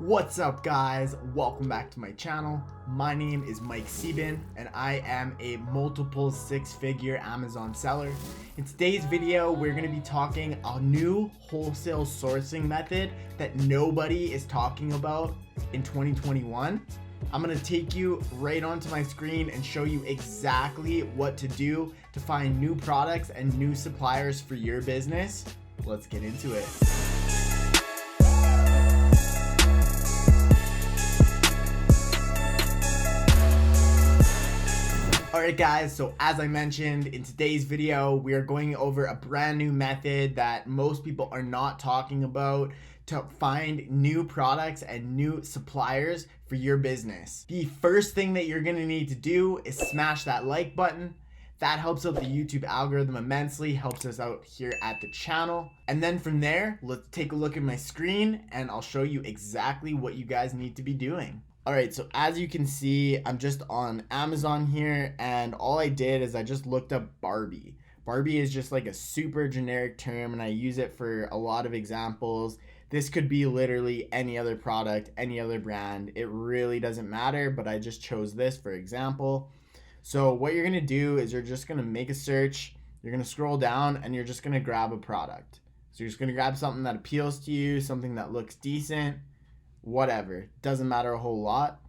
What's up, guys? Welcome back to my channel. My name is Mike Sieben and I am a multiple six-figure Amazon seller. In today's video, we're going to be talking a new wholesale sourcing method that nobody is talking about in 2021. I'm going to take you right onto my screen and show you exactly what to do to find new products and new suppliers for your business. Let's get into it. Alright guys, so as I mentioned in today's video, we are going over a brand new method that most people are not talking about to find new products and new suppliers for your business. The first thing that you're going to need to do is smash that like button. That helps out the YouTube algorithm immensely, helps us out here at the channel. And then from there, let's take a look at my screen and I'll show you exactly what you guys need to be doing. Alright, so as you can see, I'm just on Amazon here, and all I did is I just looked up Barbie. Barbie is just like a super generic term, and I use it for a lot of examples. This could be literally any other product, any other brand. It really doesn't matter, but I just chose this for example. So what you're going to do is you're just going to make a search, you're going to scroll down, and you're just going to grab a product. So you're just going to grab something that appeals to you, something that looks decent. Whatever, doesn't matter a whole lot.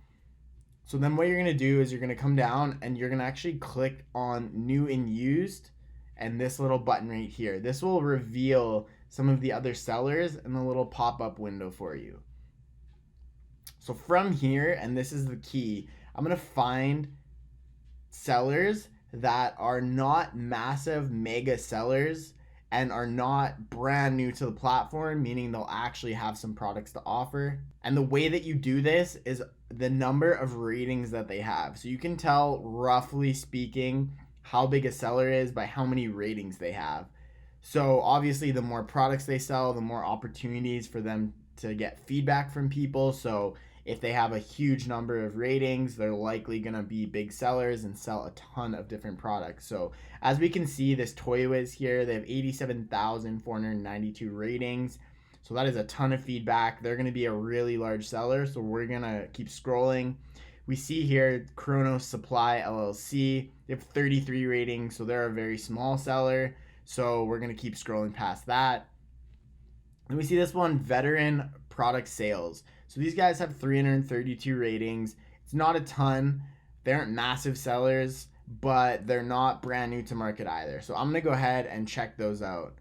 So then what you're going to do is you're going to come down and you're going to actually click on new and used and this little button right here. This will reveal some of the other sellers in the little pop-up window for you. So from here, and this is the key, I'm going to find sellers that are not massive mega sellers and are not brand new to the platform, meaning they'll actually have some products to offer. And the way that you do this is the number of ratings that they have. So you can tell, roughly speaking, how big a seller is by how many ratings they have. So obviously the more products they sell, the more opportunities for them to get feedback from people. So if they have a huge number of ratings, they're likely going to be big sellers and sell a ton of different products. So as we can see, this Toy Wiz here, they have 87,492 ratings. So that is a ton of feedback. They're going to be a really large seller. So we're going to keep scrolling. We see here Chronos Supply LLC. They have 33 ratings. So they're a very small seller. So we're going to keep scrolling past that. And we see this one, Veteran Product Sales. So these guys have 332 ratings. It's not a ton. They aren't massive sellers, but they're not brand new to market either. So I'm going to go ahead and check those out.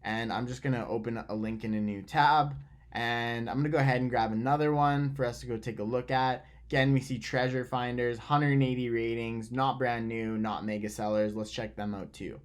And I'm just going to open a link in a new tab. And I'm going to go ahead and grab another one for us to go take a look at. Again, we see Treasure Finders, 180 ratings, not brand new, not mega sellers. Let's check them out too.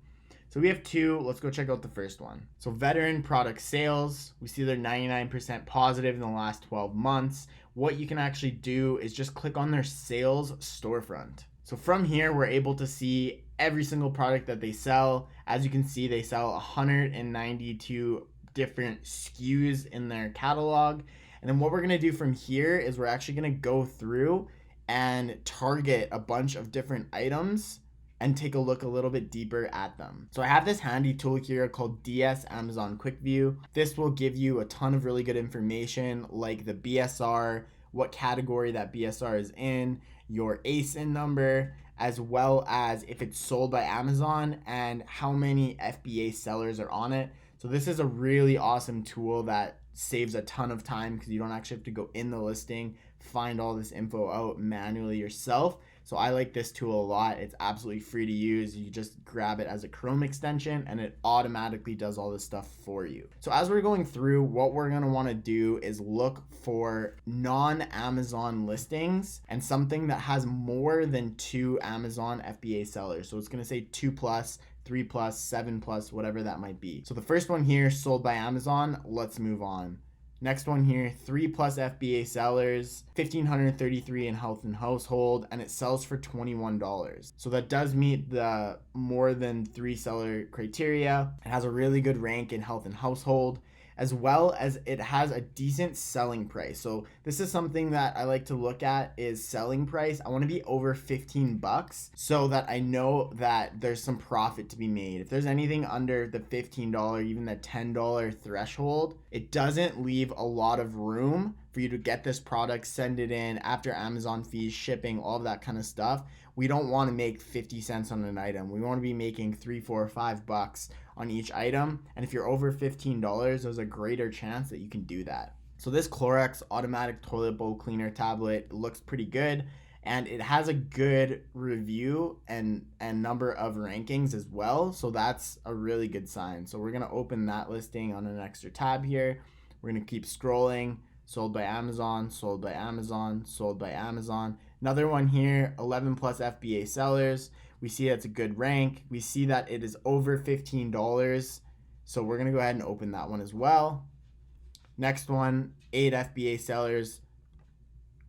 So we have two. Let's go check out the first one. So Veteran Product Sales, we see they're 99% positive in the last 12 months. What you can actually do is just click on their sales storefront. So from here, we're able to see every single product that they sell. As you can see, they sell 192 different SKUs in their catalog. And then what we're going to do from here is we're actually going to go through and target a bunch of different items and take a look a little bit deeper at them. So I have this handy tool here called DS Amazon Quick View. This will give you a ton of really good information like the BSR, what category that BSR is in, your ASIN number, as well as if it's sold by Amazon and how many FBA sellers are on it. So this is a really awesome tool that saves a ton of time because you don't actually have to go in the listing, find all this info out manually yourself. So I like this tool a lot. It's absolutely free to use. You just grab it as a Chrome extension and it automatically does all this stuff for you. So as we're going through, what we're going to want to do is look for non-Amazon listings and something that has more than 2 Amazon FBA sellers. So it's going to say 2+, 3+, 7+, whatever that might be. So the first one here, sold by Amazon. Let's move on. Next one here, 3+ FBA sellers, 1,533 in health and household, and it sells for $21. So that does meet the more than 3 seller criteria. It has a really good rank in health and household. as well as it has a decent selling price. So this is something that I like to look at is selling price. I want to be over 15 bucks so that I know that there's some profit to be made. If there's anything under the $15, even the $10 threshold, it doesn't leave a lot of room for you to get this product, send it in after Amazon fees, shipping, all of that kind of stuff. We don't want to make 50 cents on an item. We want to be making $3, $4, $5 on each item. And if you're over $15, there's a greater chance that you can do that. So this Clorox automatic toilet bowl cleaner tablet looks pretty good, and it has a good review and number of rankings as well. So that's a really good sign. So we're going to open that listing on an extra tab here. We're going to keep scrolling. Sold by Amazon, sold by Amazon, sold by Amazon. Another one here, 11 plus FBA sellers. We see that's a good rank. We see that it is over $15. So we're going to go ahead and open that one as well. Next one, 8 FBA sellers.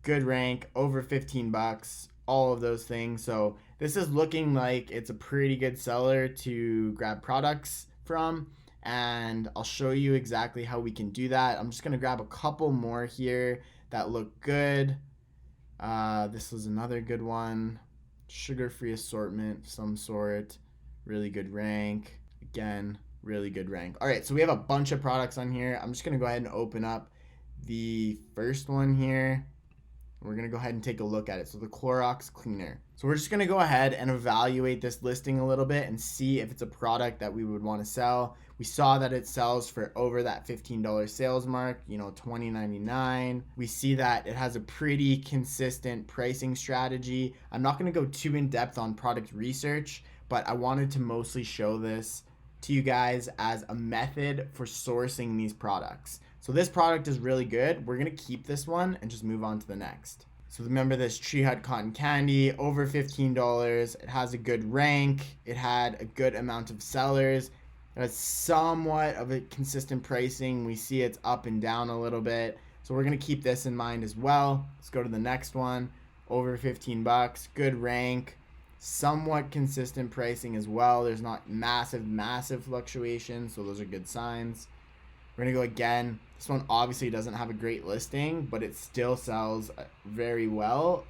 Good rank, over 15 bucks, all of those things. So this is looking like it's a pretty good seller to grab products from, and I'll show you exactly how we can do that. I'm just gonna grab a couple more here that look good. This was another good one, sugar-free assortment of some sort, really good rank. Again, really good rank. All right, so we have a bunch of products on here. I'm just gonna go ahead and open up the first one here. We're going to go ahead and take a look at it. So the Clorox cleaner. So we're just going to go ahead and evaluate this listing a little bit and see if it's a product that we would want to sell. We saw that it sells for over that $15 sales mark, you know, $20.99. We see that it has a pretty consistent pricing strategy. I'm not going to go too in depth on product research, but I wanted to mostly show this to you guys as a method for sourcing these products. So this product is really good. We're gonna keep this one and just move on to the next. So remember this Tree Hut cotton candy, over $15. It has a good rank. It had a good amount of sellers. It has somewhat of a consistent pricing. We see it's up and down a little bit. So we're gonna keep this in mind as well. Let's go to the next one. Over 15 bucks, good rank, somewhat consistent pricing as well. There's not massive fluctuations, so those are good signs. We're gonna go again. This one obviously doesn't have a great listing, but it still sells very well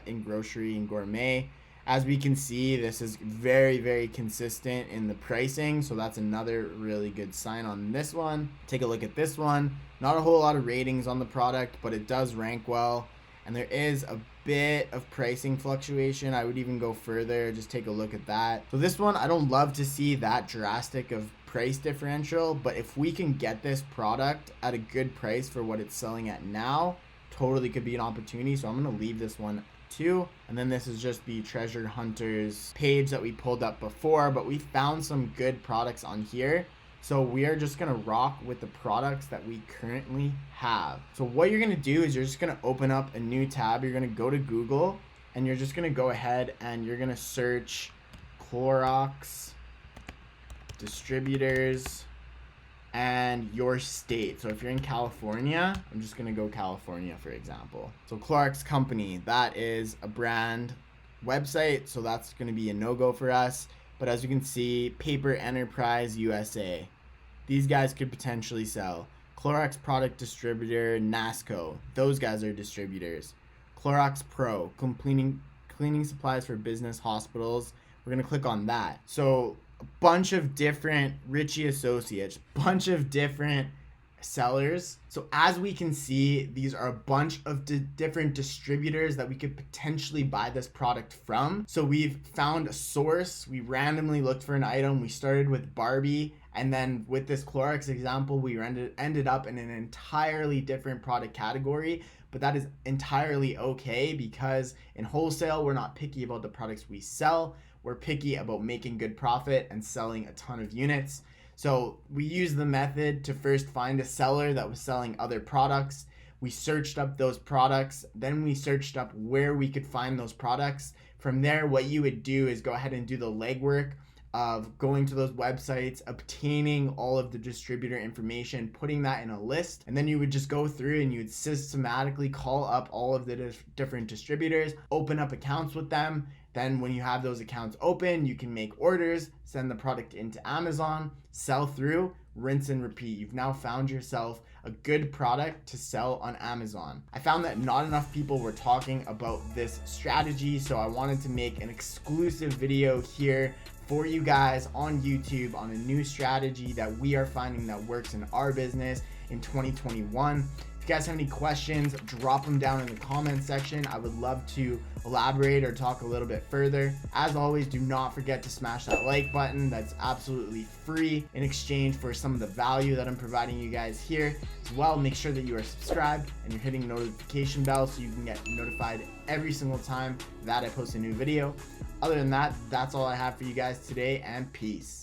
in grocery and gourmet. As we can see, this is very consistent in the pricing, so that's another really good sign on this one. Take a look at this one. Not a whole lot of ratings on the product, but it does rank well, and there is a bit of pricing fluctuation. I would even go further, just take a look at that. So this one, I don't love to see that drastic of price differential, but if we can get this product at a good price for what it's selling at now, totally could be an opportunity. So I'm going to leave this one too. And then this is just the Treasure Hunters page that we pulled up before, but we found some good products on here. So we are just gonna rock with the products that we currently have. So what you're gonna do is you're just gonna open up a new tab. You're gonna go to Google and you're just gonna go ahead and you're gonna search Clorox distributors and your state. So if you're in California, I'm just gonna go California for example. So Clorox Company, that is a brand website, so that's gonna be a no-go for us. But as you can see, Paper Enterprise USA, these guys could potentially sell. Clorox Product Distributor, NASCO, those guys are distributors. Clorox Pro, cleaning supplies for business hospitals. We're gonna click on that. So a bunch of different Ritchie Associates, bunch of different sellers. So as we can see, these are a bunch of different distributors that we could potentially buy this product from. So we've found a source. We randomly looked for an item. We started with Barbie, and then with this Clorox example, we ended up in an entirely different product category. But that is entirely okay, because in wholesale, we're not picky about the products we sell. We're picky about making good profit and selling a ton of units. So we used the method to first find a seller that was selling other products. We searched up those products. Then we searched up where we could find those products. From there, what you would do is go ahead and do the legwork of going to those websites, obtaining all of the distributor information, putting that in a list, and then you would just go through and you would systematically call up all of the different distributors, open up accounts with them. Then when you have those accounts open, you can make orders, send the product into Amazon, sell through, rinse and repeat. You've now found yourself a good product to sell on Amazon. I found that not enough people were talking about this strategy, so I wanted to make an exclusive video here for you guys on YouTube on a new strategy that we are finding that works in our business in 2021. If If you guys have any questions, drop them down in the comment section. I would love to elaborate or talk a little bit further. As always, do not forget to smash that like button. That's absolutely free in exchange for some of the value that I'm providing you guys here. As well, make sure that you are subscribed and you're hitting the notification bell so you can get notified every single time that I post a new video. Other than that, that's all I have for you guys today, and peace.